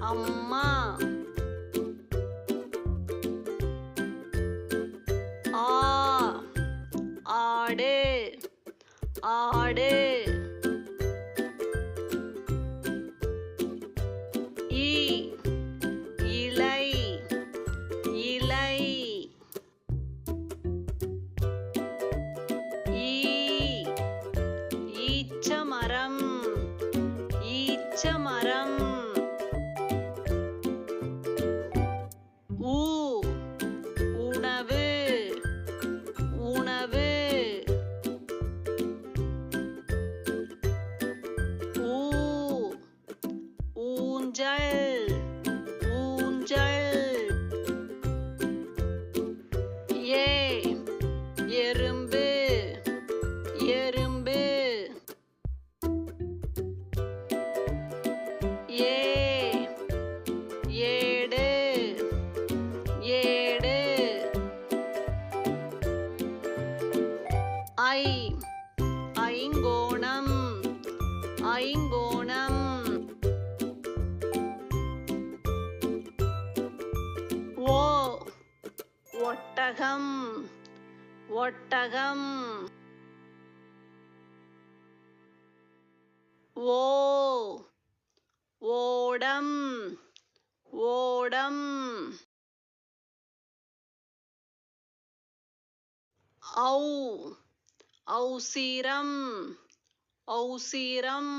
அம்மா. ஆ ஆடு ஆடு. இ இலை இலை. ஈச்சமரம் ஈச்சமரம். உணவு உணவு. ஊஞ்சல் ஊஞ்சல். எறும்பு எறும்பு. ஏடு ஏடு. ஐங்கோணம் ஐங்கோணம். ஒட்டகம் ஒட்டகம். ஓடம் ஓடம். ஔசிரம் ஔசிரம்.